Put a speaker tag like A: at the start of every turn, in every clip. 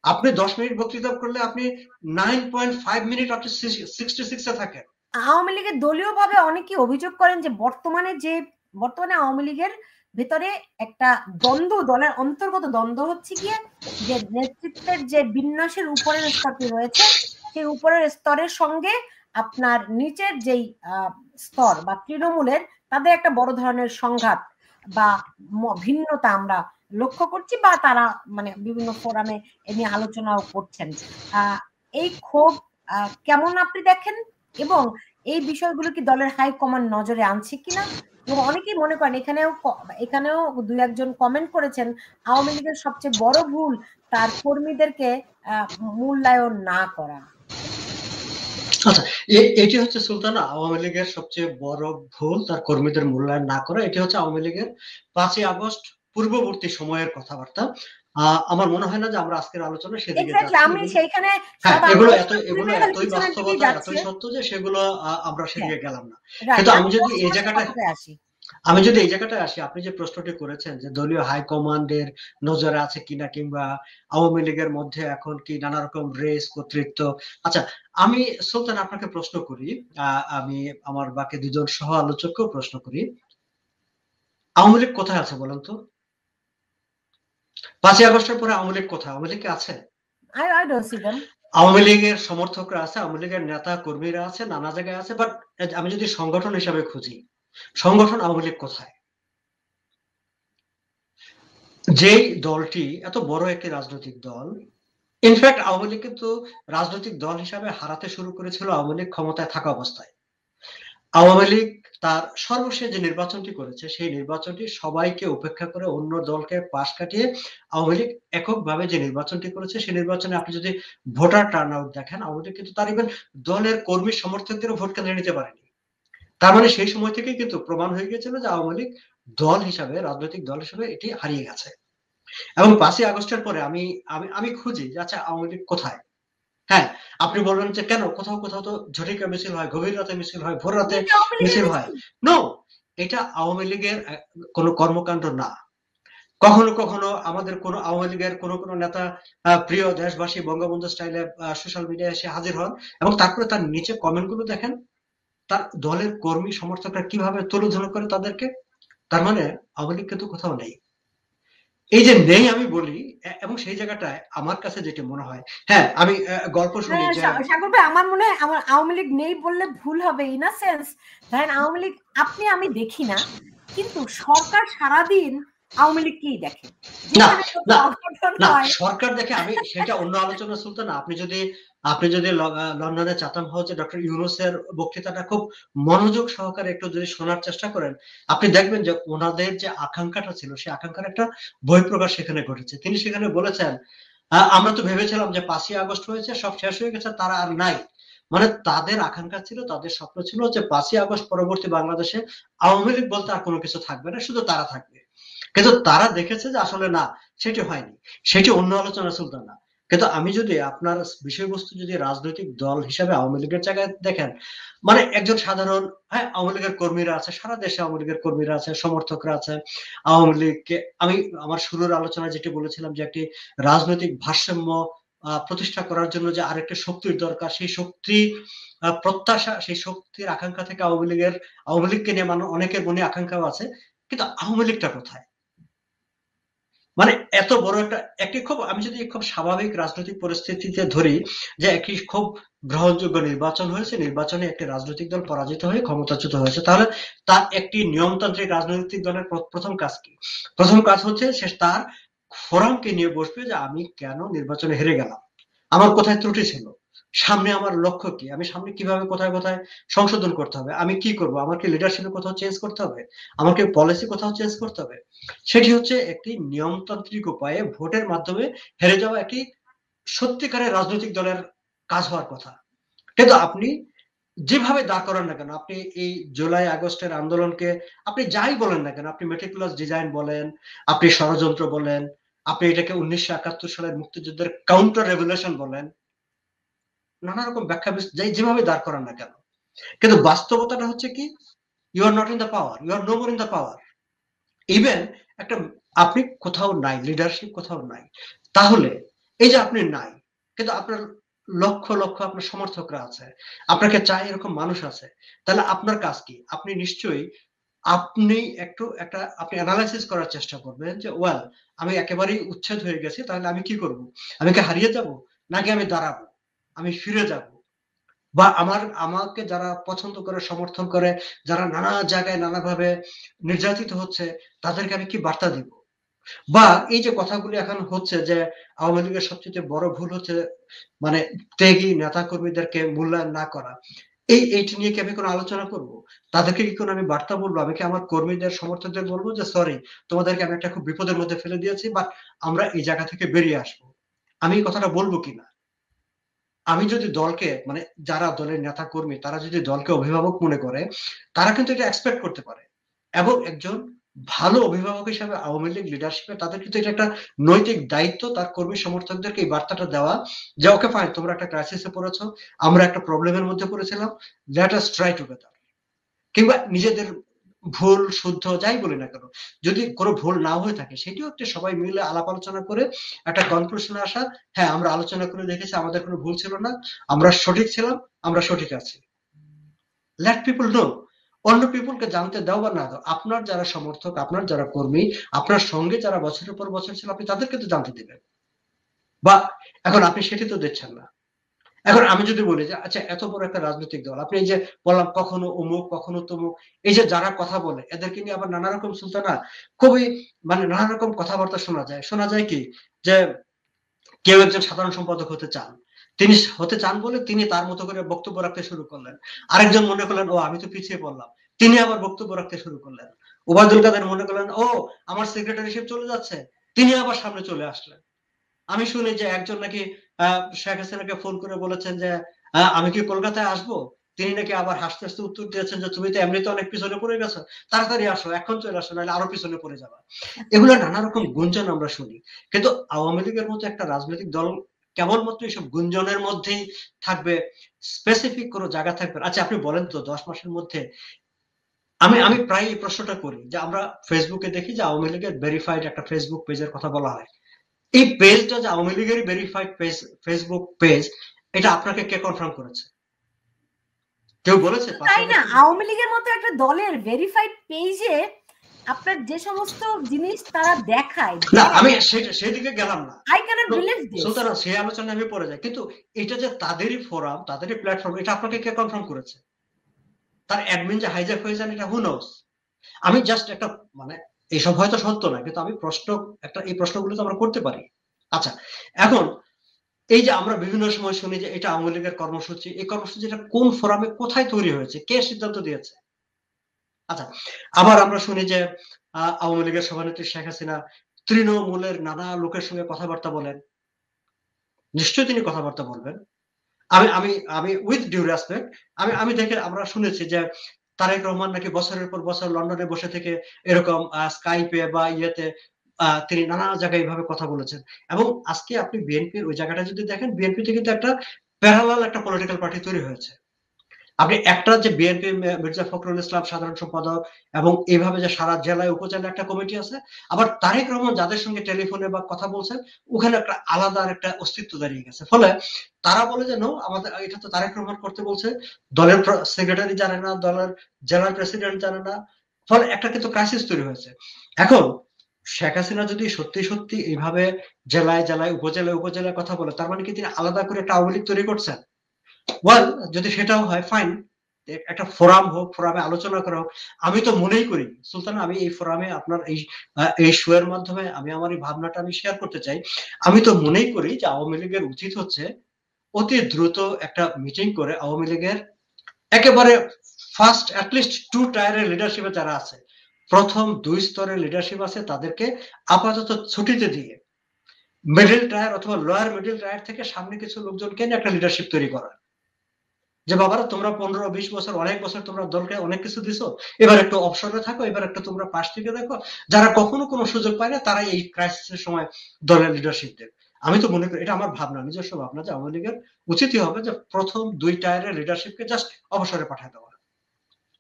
A: আপনি 10 মিনিট বক্তৃতা করলে আপনি 9.5 মিনিট আপনি 66-এ থাকেন।
B: আওয়ামী লীগের দলীয় ভাবে অনেকেই অভিযোগ করেন যে বর্তমানে আওয়ামী লীগের ভেতরে একটা দ্বন্দ্ব, দলের অন্তর্গত দ্বন্দ্ব হচ্ছে গিয়ে যে নেতৃত্বের যে বিন্যাসের উপরের স্তরটি রয়েছে, সেই উপরের স্তরের সঙ্গে আপনার নিচের যেই স্তর বা তৃণমূলের, তাদের একটা বড় ধরনের সংঘাত বা ভিন্নতা আমরা লক্ষ্য করছি, বা তারা মানে বিভিন্ন ফোরামে এ নিয়ে আলোচনাও করছেন। এই ক্ষোভ কেমন আপনি দেখেন, এবং এই বিষয়গুলো কি দলের হাইকমান্ড নজরে আনছে কিনা? এবং অনেকেই মনে করেন, এখানেও দুই একজন কমেন্ট করেছেন, আওয়ামী লীগের সবচেয়ে বড় ভুল তার কর্মীদেরকে মূল্যায়ন না করা।
A: আচ্ছা, এটি হচ্ছে সুলতানা আওয়ামী লীগের সবচেয়ে বড় ভুল তার কর্মীদের মূল্যায়ন না করা। এটি হচ্ছে আওয়ামী লীগের 5ই আগস্ট পূর্ববর্তী সময়ের কথাবার্তা। আমার মনে হয় না যে আমরা আজকের আলোচনা সেদিকে
B: এক্স্যাক্টলি,
A: যাচ্ছি।
B: আমি সেইখানে
A: হ্যাঁ,
B: সব
A: এগুলো
B: আলোচনা
A: এগুলো
B: খালি
A: এতই
B: পিছনের দিকেই
A: বাস্তবতা,
B: যাচ্ছে।
A: এতই সত্য যে সেগুলো আমরা
B: হ্যাঁ,
A: সেদিকে গেলাম না।
B: রাইট।
A: কিন্তু
B: আমি বর্তমানের কথাটায় আসি।
A: আমি যদি এই জায়গাটায় আসি, আপনি যে প্রশ্নটি করেছেন যে দলীয় হাইকমান্ডের নজরে আছে কিনা, কিংবা আওয়ামী লীগের মধ্যে এখন কি নানা রকম রেস কর্তৃত্ব। আচ্ছা, আমি সুলতান আপনাকে প্রশ্ন করি, আমি আমার বাকি দুজন সহ আলোচককেও প্রশ্ন করি, আওয়ামী লীগ কোথায় আছে বলেন তো? 5ই আগস্টের পরে আওয়ামী লীগ কোথায়? আওয়ামী লীগ কি আছে?
B: I don't see them.
A: Awami লীগের সমর্থকরা আছে, আওয়ামী লীগের নেতা কর্মীরা আছে, নানা জায়গায় আছে, বাট আমি যদি সংগঠন হিসাবে খুঁজি, সংগঠন আওয়ামী লীগ কোথায়? যেই দলটি এত বড় একটি রাজনৈতিক দল, ইনফ্যাক্ট আওয়ামী লীগ কিন্তু রাজনৈতিক দল হিসাবে হারাতে শুরু করেছিল আওয়ামী লীগ ক্ষমতায় থাকা অবস্থায়। আওয়ামী লীগ তার সর্বশেষ যে নির্বাচনটি করেছে, সেই নির্বাচনটি সবাইকে উপেক্ষা করে, অন্য দলকে পাশ কাটিয়ে আওয়ামী লীগ এককভাবে যে নির্বাচনটি করেছে, সেই নির্বাচনে আপনি যদি ভোটার টার্ন আউট দেখেন, আওয়ামী লীগ কিন্তু তার ইভেন দলের কর্মী সমর্থকদেরও ভোট কেন্দ্রে নিতে পারেনি। তার মানে সেই সময় থেকেই কিন্তু প্রমাণ হয়ে গিয়েছিল যে আওয়ামী লীগ দল হিসাবে, রাজনৈতিক দল হিসাবে এটি হারিয়ে গেছে। এবং 5ই আগস্টের পরে আমি আমি আমি খুঁজি যে আচ্ছা আওয়ামী লীগ কোথায়। হ্যাঁ, আপনি বলবেন যে কেন, কোথাও কোথাও তো ঝটিকা মিছিল হয়, গভীর রাতে মিছিল হয়, ভোর রাতে
B: এটা আওয়ামী লীগের
A: মিছিল হয়।
B: মিছিল।
A: নো, এটা আওয়ামী লীগের কোনো কর্মকাণ্ড না। কখনো কখনো আমাদের কোন আওয়ামী লীগের কোন কোন নেতা প্রিয় দেশবাসী বঙ্গবন্ধু স্টাইলে সোশ্যাল মিডিয়ায় এসে হাজির হন, এবং তারপরে তার নিচে কমেন্ট গুলো দেখেন, তার দলের কর্মী সমর্থকরা কিভাবে তুলোধুলো করে তাদেরকে। তার মানে আওয়ামী লীগ কিন্তু কোথাও নেই। এই যে নেই আমি বলি, এবং সেই জায়গাটায় আমার কাছে যেটা মনে হয়, হ্যাঁ আমি গল্প শুনি যে
B: সাগর ভাই, আমার মনে হয় আমার আওয়ামী লীগ নেই বললে ভুল হবে। ইন আ সেন্স, ধরেন আওয়ামী লীগ আপনি আমি দেখি না, কিন্তু সরকার সারাদিন আওয়ামী লীগকেই দেখে,
A: না,
B: যেখানে কোনো
A: না,
B: অঘটন
A: না,
B: হয়।
A: সরকার দেখে, আমি সেটা অন্য আলোচনা সুলতান না। আপনি যদি লন্ডনে চাতাম হাউসে ডক্টর ইউনূসের বক্তৃতাটা খুব মনোযোগ সহকারে একটু যদি শোনার চেষ্টা করেন, আপনি দেখবেন যে ওনাদের যে আকাঙ্ক্ষাটা ছিল, সেই আকাঙ্ক্ষার একটা বহিঃপ্রকাশ সেখানে ঘটেছে। তিনি সেখানে বলেছেন, আমরা তো ভেবেছিলাম যে 5ই আগস্ট হয়েছে, সব শেষ হয়ে গেছে, তারা আর নাই। মানে তাদের আকাঙ্ক্ষা ছিল, তাদের স্বপ্ন ছিল যে 5ই আগস্ট পরবর্তী বাংলাদেশে আওয়ামী লীগ বলতে আর কোনো কিছু থাকবে না, শুধু তারা থাকবে। কিন্তু তারা দেখেছে যে আসলে না, সেটি হয়নি। সেটি অন্য আলোচনা সুলতান না। কিন্তু আমি যদি আপনার বিষয়বস্তু যদি রাজনৈতিক দল হিসাবে আওয়ামী লীগের জায়গায় দেখেন, মানে একজন সাধারণ, হ্যাঁ আওয়ামী লীগের কর্মীরা আছে, সারা দেশে আওয়ামী লীগের কর্মীরা আছে, সমর্থকরা আছে। আওয়ামী লীগকে আমি আমার শুরুর আলোচনায় যেটি বলেছিলাম যে একটি রাজনৈতিক ভারসাম্য প্রতিষ্ঠা করার জন্য যে আরেকটা শক্তির দরকার, সেই শক্তি প্রত্যাশা, সেই শক্তির আকাঙ্ক্ষা থেকে আওয়ামী লীগকে নিয়ে অনেকের মনে আকাঙ্ক্ষাও আছে। কিন্তু আওয়ামী লীগটা কোথায়? মানে এত বড় একটি খুব, আমি যদি খুব স্বাভাবিক রাজনৈতিক পরিস্থিতিতে ধরি, যে একটি খুব গ্রহণযোগ্য নির্বাচন হয়েছে, নির্বাচনে একটি রাজনৈতিক দল পরাজিত হয়ে ক্ষমতাচ্যুত হয়েছে, তাহলে তার একটি নিয়মতান্ত্রিক রাজনৈতিক দলের প্রথম কাজ কি? প্রথম কাজ হচ্ছে সে তার ফোরামকে নিয়ে বসবে যে আমি কেন নির্বাচনে হেরে গেলাম, আমার কোথায় ত্রুটি ছিল, সামনে আমার লক্ষ্য কি, আমি সামনে কিভাবে কোথায় কোথায় সংশোধন করতে হবে, আমি কি করব, আমাকে লিডারশিপে কোথাও চেঞ্জ করতে হবে, আমাকে পলিসি কোথাও চেঞ্জ করতে হবে। সেটি হচ্ছে একটি নিয়মতান্ত্রিক উপায়ে ভোটের মাধ্যমে হেরে যাওয়া একটি সত্যিকারের রাজনৈতিক দলের কাজ হওয়ার কথা। কিন্তু আপনি যেভাবে দাঁড় করান না কেন, আপনি এই জুলাই আগস্টের আন্দোলনকে আপনি যাই বলেন না কেন, আপনি মেটিকুলাস ডিজাইন বলেন, আপনি ষড়যন্ত্র বলেন, আপনি এটাকে 1971 সালের মুক্তিযুদ্ধের কাউন্টার রেভলিউশন বলেন, নানা রকম ব্যাখ্যা যেভাবে দাঁড় করান না কেন, কিন্তু বাস্তবতাটা হচ্ছে কি, you are not in the power, you are no more in the power. Even একটা, আপনি কোথাও নাই, লিডারশিপ কোথাও নাই। তাহলে এই যে আপনি নাই, কিন্তু আপনার লক্ষ লক্ষ আপনার সমর্থকরা আছে, আপনাকে চায় এরকম মানুষ আছে, তাহলে আপনার কাজ কি? আপনি নিশ্চয়ই আপনি আপনি অ্যানালাইসিস করার চেষ্টা করবেন যে ওয়েল, আমি একেবারেই উচ্ছেদ হয়ে গেছি, তাহলে আমি কি করব? আমি কি হারিয়ে যাব, নাকি আমি দাঁড়াবো, আমি ফিরে যাব, বা আমাকে যারা পছন্দ করে, সমর্থন করে, যারা নানা জায়গায় নানাভাবে নির্যাতিত হচ্ছে, তাদেরকে আমি কি বার্তা দিব? বা এই যে কথাগুলি এখন হচ্ছে যে আওয়ামী লীগের সবচেয়ে বড় ভুল হচ্ছে মানে ত্যাগী নেতা কর্মীদেরকে মূল্যায়ন না করা, এইটা নিয়ে কি আমি কোনো আলোচনা করব? তাদেরকে কি কোনো আমি বার্তা বলবো? আমি কি আমার কর্মীদের, সমর্থকদের বলবো যে সরি, তোমাদেরকে আমি একটা খুব বিপদের মধ্যে ফেলে দিয়েছি, বাট আমরা এই জায়গা থেকে বেরিয়ে আসবো? আমি এই কথাটা বলবো কিনা? আমি যদি দলকে যারা দলের নেতা কর্মী তারা যদি দলকে অভিভাবক মনে করে, তারা কিন্তু এটা এক্সপেক্ট করতে পারে। এবং একজন ভালো অভিভাবক হিসেবে আওয়ামী লীগ লিডারশিপে তাদের কিন্তু এটা একটা নৈতিক দায়িত্ব তার কর্মী সমর্থকদেরকে এই বার্তাটা দেওয়া যে ওকে ফাইন, তোমরা একটা ক্রাইসিসে পড়েছো, আমরা একটা প্রবলেমের মধ্যে পড়েছিলাম, লেট আস ট্রাই টুগেদার। কিংবা নিজেদের ভুল শুদ্ধ যাই বলি না কেন, যদি কোনো ভুল না হয়ে থাকে সেটিও একটা সবাই মিলে আলাপ আলোচনা করে একটা কনক্লুশনে আসা, হ্যাঁ আমরা আলোচনা করে দেখেছি, আমাদের কোনো ভুল ছিল না, আমরা সঠিক ছিলাম, আমরা সঠিক আছি। লেট পিপল নো, অন্য পিপলকে জানতে দাও বা না দাও, আপনার যারা সমর্থক, আপনার যারা কর্মী, আপনার সঙ্গে যারা বছরের পর বছর ছিল, আপনি তাদেরকে তো জানতে দিবেন। বা এখন আপনি সেটি তো দিচ্ছেন না। এখন আমি যদি বলি যে আচ্ছা, এত বড় একটা রাজনৈতিক দল, আপনি এই যে বললাম কখনো অমুক কখনো তমুক, এই যে যারা কথা বলে এদেরকে নিয়ে আবার নানা রকম সুলতানা, খুবই নানা রকম কথাবার্তা শোনা যায় কি যে কেউ একজন সাধারণ সম্পাদক হতে চান, তিনি হতে চান বলে তিনি তার মতো করে বক্তব্য রাখতে শুরু করলেন। আরেকজন মনে করলেন ও আমি তো পিছিয়ে পড়লাম, তিনি আবার বক্তব্য রাখতে শুরু করলেন। ওবায়দুল কাদের মনে করলেন ও আমার সেক্রেটারিশিপ চলে যাচ্ছে, তিনি আবার সামনে চলে আসলেন। আমি শুনি যে একজন নাকি শেখ হাসিনাকে ফোন করে বলেছেন যে আমি কি কলকাতায় আসবো, তিনি নাকি আবার হাসতে হাসতে উত্তর দিয়েছেন যে তুমি তো এমনিতে অনেক পিছনে পড়ে গেছো, তাড়াতাড়ি আসো, এখন চলে আসো, নাহলে আরো পিছনে পড়ে যাবা। এগুলো নানা রকম গুঞ্জন আমরা শুনি, কিন্তু আওয়ামী লীগের মতো একটা রাজনৈতিক দল কেবলমাত্র এইসব গুঞ্জনের মধ্যেই থাকবে, স্পেসিফিক কোনো জায়গা থাকবে না। আচ্ছা আপনি বলেন তো 10 মাসের মধ্যে, আমি আমি প্রায় এই প্রশ্নটা করি যে আমরা ফেসবুকে দেখি যে আওয়ামী লীগের ভেরিফাইড একটা ফেসবুক পেজের কথা বলা হয়, এই পেজটা যে আওয়ামী লীগের ভেরিফাইড পেজ, ফেসবুক পেজ, এটা আপনাকে কে কনফার্ম করেছে? কেউ বলেছে
B: তাই না,
A: 5 মাস?
B: আওয়ামী লীগের মতো একটা দলের ভেরিফাইড পেজে আপনার যে সমস্ত জিনিস তারা দেখায়,
A: না আমি সেদিকে গেলাম না,
B: আই ক্যানট বিলিভ দিস।
A: সুতরাং সেই আলোচনায় আমি পড়ে যাই, কিন্তু এটা যে তাদেরই ফোরাম, তাদেরই প্ল্যাটফর্ম, এটা আপনাকে কে কনফার্ম করেছে? তার অ্যাডমিন যে হাইজ্যাক হয়ে যান, এটা হু নোস। আমি জাস্ট একটা মানে এইসব হয়তো সত্য না, কিন্তু আমি এই প্রশ্নগুলো তো আমরা করতে পারি। আচ্ছা, এখন এই যে আমরা বিভিন্ন সময় শুনি যে এটা আওয়ামী লীগের কর্মসূচি, এই কর্মসূচিটা কোন ফোরামে কোথায় তৈরি হয়েছে, কে সিদ্ধান্ত দিয়েছে? আচ্ছা, আবার আমরা শুনি যে আওয়ামী লীগের সভানেত্রী শেখ হাসিনা তৃণমূলের নানা লোকের সঙ্গে কথাবার্তা বলেন। নিশ্চয়ই তিনি কথাবার্তা বলবেন। আমি আমি আমি উইথ ডিউ রেসপেক্ট, আমি দেখে আমরা শুনেছি যে তারেক রহমান নাকি বছরের পর বছর লন্ডনে বসে থেকে এরকম স্কাইপে বা ইয়েতে তিনি নানা জায়গায় এইভাবে কথা বলেছেন। এবং আজকে আপনি বিএনপির ওই জায়গাটা যদি দেখেন, বিএনপিতে কিন্তু একটা প্যারালাল একটা পলিটিক্যাল পার্টি তৈরি হয়েছে। আপনি একটা যে বিএনপি মির্জা ফখরুল ইসলাম সাধারণ সম্পাদক, এবং এইভাবে যে সারা জেলায় উপজেলায় একটা কমিটি আছে, আবার তারেক রহমান যাদের সঙ্গে টেলিফোনে বা কথা বলছেন, ওখানে একটা আলাদা একটা অস্তিত্ব দাঁড়িয়ে গেছে। ফলে তারা বলে যে নো, আমাদের এটা তো তারেক রহমান করতে বলছে, দলের সেক্রেটারি জানে না, দলের জেলার প্রেসিডেন্ট জানে না, ফলে একটা কিন্তু ক্রাইসিস তৈরি হয়েছে। এখন শেখ হাসিনা যদি সত্যি সত্যি এইভাবে জেলায় জেলায় উপজেলায় উপজেলায় কথা বলে, তার মানে কি তিনি আলাদা করে একটা আওয়ামী লীগ তৈরি করছেন? ওয়েল, যদি সেটাও হয় ফাইন, একটা ফোরাম হোক, ফোরামে আলোচনা করা হোক। আমি তো মনেই করি সুলতান, আমি এই ফোরামে আপনার এই শো এর মাধ্যমে আমি আমার এই ভাবনাটা আমি শেয়ার করতে চাই। আমি তো মনেই করি যে আওয়ামী লীগের উচিত হচ্ছে অতি দ্রুত একটা মিটিং করে আওয়ামী লীগের একেবারে ফার্স্ট অ্যাটলিস্ট 2 টায়ারের লিডারশিপে যারা আছে, প্রথম 2 স্তরের লিডারশিপ আছে, তাদেরকে আপাতত ছুটিতে দিয়ে মিডল টায়ার অথবা লোয়ার মিডল টায়ার থেকে সামনে কিছু লোকজনকে নিয়ে একটা লিডারশিপ তৈরি করা, যে বাবারা তোমরা 15-20 বছর, অনেক বছর তোমরা দলকে অনেক কিছু দিছো, এবার একটু অবসরে থাকো, এবার একটু তোমরা পাশ থেকে দেখো, যারা কখনো কোনো সুযোগ পায় না তারাই এই ক্রাইসিসের সময় দলের লিডারশিপ দেবে। আমি তো মনে করি, এটা আমার ভাবনা, নিজস্ব ভাবনা, যে আওয়ামী লীগের উচিতই হবে যে প্রথম 2 টায়ারের লিডারশিপকে জাস্ট অবসরে পাঠিয়ে দেওয়া।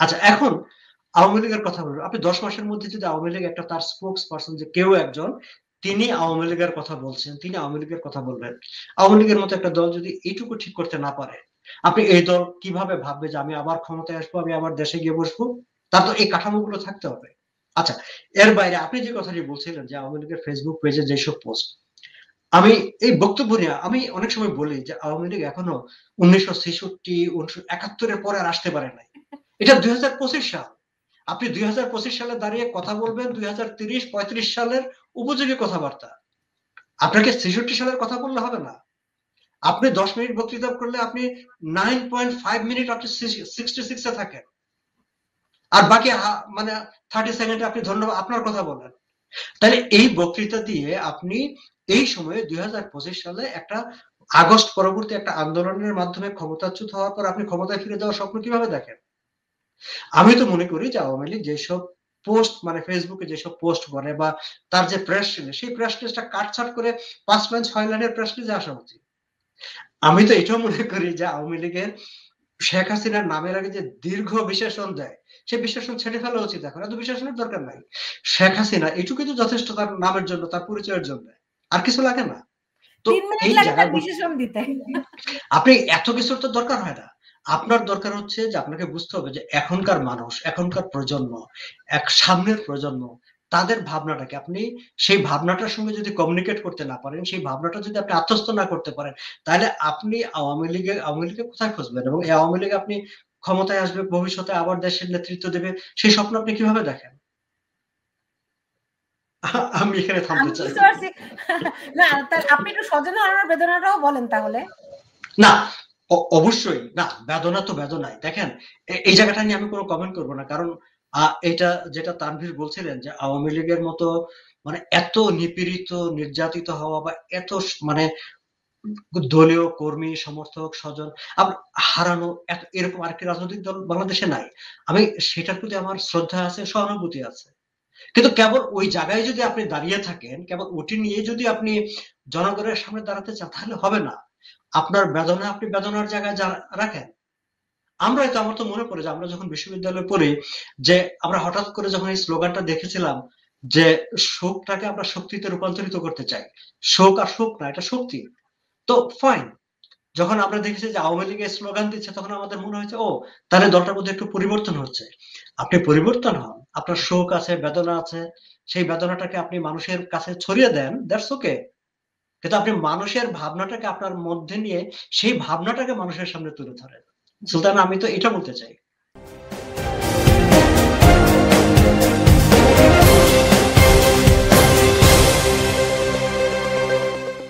A: আচ্ছা, এখন আওয়ামী লীগের কথা বলবো। আপনি 10 মাসের মধ্যে যদি আওয়ামী লীগ একটা তার স্পোকস পারসন যে কেউ একজন তিনি আওয়ামী লীগের কথা বলছেন, তিনি আওয়ামী লীগের কথা বলবেন। আওয়ামী লীগের মতো একটা দল যদি এইটুকু ঠিক করতে না পারে, আপনি এই দল কিভাবে ভাববে যে আমি আবার ক্ষমতায় আসবো, আমি আবার দেশে গিয়ে বসবো? তার তো এই কাঠামোগুলো থাকতে হবে। আচ্ছা, এর বাইরে আপনি যে কথাটি বলছিলেন যে আওয়ামী লীগের ফেসবুক পেজে যেসব পোস্ট, আমি এই বক্তব্য নিয়ে আমি অনেক সময় বলি যে আওয়ামী লীগ এখনো 1966, 1971 পরে আর আসতে পারে নাই। এটা 2025 সাল। আপনি 2025 সালে দাঁড়িয়ে কথা বলবেন 2030-35 সালের উপযোগী কথাবার্তা। আপনাকে 66 সালের কথা বললে হবে না। আপনি 10 মিনিট বক্তৃতা করলে আপনি 9.5 মিনিট আপনি 66 এ থাকেন, আর বাকি মানে 30 সেকেন্ডে আপনি ধন্যবাদ আপনার কথা বলেন। তাহলে এই বক্তৃতা দিয়ে আপনি এই সময়ে 2025 সালে একটা আগস্ট পরবর্তী একটা আন্দোলনের মাধ্যমে ক্ষমতাচ্যুত হওয়ার পর আপনি ক্ষমতায় ফিরে যাওয়ার স্বপ্ন কিভাবে দেখেন? আমি তো মনে করি যে আওয়ামী লীগ যেসব পোস্ট মানে ফেসবুকে যেসব পোস্ট করে বা তার যে প্রেস রিলিজ, সেই প্রেস রিলিজটা কাটছাট করে 5 লাইন 6 লাইনের প্রেস রিলিজে আসা উচিত। আমি তো এটাও মনে করি যে আওয়ামী লীগের শেখ হাসিনার নামের আগে যে দীর্ঘ বিশেষণ দেয়, সে বিশেষণ ছেড়ে ফেলা উচিত। এখন এত বিশেষণের দরকার নাই। শেখ হাসিনা এটুকুই তো যথেষ্ট তার নামের জন্য, তার পরিচয়ের জন্য। আর কিছু লাগে না। তো
B: 3 মিনিট
A: এই
B: লাগে তার
A: জায়গাগুলো
B: বিশেষণ দিতে।
A: আপনি এত কিছুর তো দরকার হয় না। আপনার দরকার হচ্ছে যে আপনাকে বুঝতে হবে যে এখনকার মানুষ, এখনকার প্রজন্ম, সামনের প্রজন্ম, তাদের ভাবনাটাকে আপনি সেই ভাবনাটার সঙ্গে যদি কমিউনিকেট করতে না পারেন, সেই ভাবনাটা যদি আপনি আত্মস্থ না করতে পারেন, তাহলে আপনি আওয়ামী লীগে কোথায় খুঁজবেন? এবং এই আওয়ামী লীগ আপনি ক্ষমতায় আসবে, ভবিষ্যতে আবার দেশের নেতৃত্ব দেবে, সেই স্বপ্ন আপনি কিভাবে দেখেন? আমি এখানে থামতে
B: আমি
A: চাই।
B: বুঝতে পারছি। না, আপনি একটু স্বজনে হারানোর বেদনাটাও বলেন তাহলে।
A: না, অবশ্যই না, বেদনা তো বেদনাই। দেখেন, এই জায়গাটা নিয়ে আমি কোনো কমেন্ট করব না। কারণ এটা যেটা তানভীর বলছিলেন যে আওয়ামী লীগের মতো মানে এত নিপীড়িত, নির্যাতিত হওয়া বা এত মানে দলীয় কর্মী, সমর্থক, স্বজন হারানো এরকম আরেকটি রাজনৈতিক দল বাংলাদেশে নাই। আমি সেটার প্রতি আমার শ্রদ্ধা আছে, সহানুভূতি আছে। কিন্তু কেবল ওই জায়গায় যদি আপনি দাঁড়িয়ে থাকেন, কেবল ওটি নিয়ে যদি আপনি জনগণের সামনে দাঁড়াতে চান, তাহলে হবে না। আপনার বেদনা আপনি বেদনার জায়গায় রাখেন। আমার তো মনে পড়ে যে আমরা যখন বিশ্ববিদ্যালয়ে পড়ি, যে আমরা হঠাৎ করে যখন এই স্লোগানটা দেখেছিলাম যে শোকটাকে আমরা শক্তিতে রূপান্তরিত করতে চাই। শোক আর শোক না, এটা শক্তি। তো ফাইন। যখন আমরা দেখেছি যে আওয়ামী লীগ এই স্লোগান দিচ্ছে, তখন আমাদের মনে হয়েছে ও, তাহলে দলটার মধ্যে একটু পরিবর্তন হচ্ছে। আপনি পরিবর্তন হন, আপনার শোক আছে, বেদনা আছে, সেই বেদনাটাকে আপনি মানুষের কাছে ছড়িয়ে দেন, দ্যাটস ওকে। কিন্তু আপনি মানুষের ভাবনাটাকে আপনার মধ্যে নিয়ে সেই ভাবনাটাকে মানুষের সামনে তুলে ধরেন। সুলতান, আমি তো এটা বলতে চাই।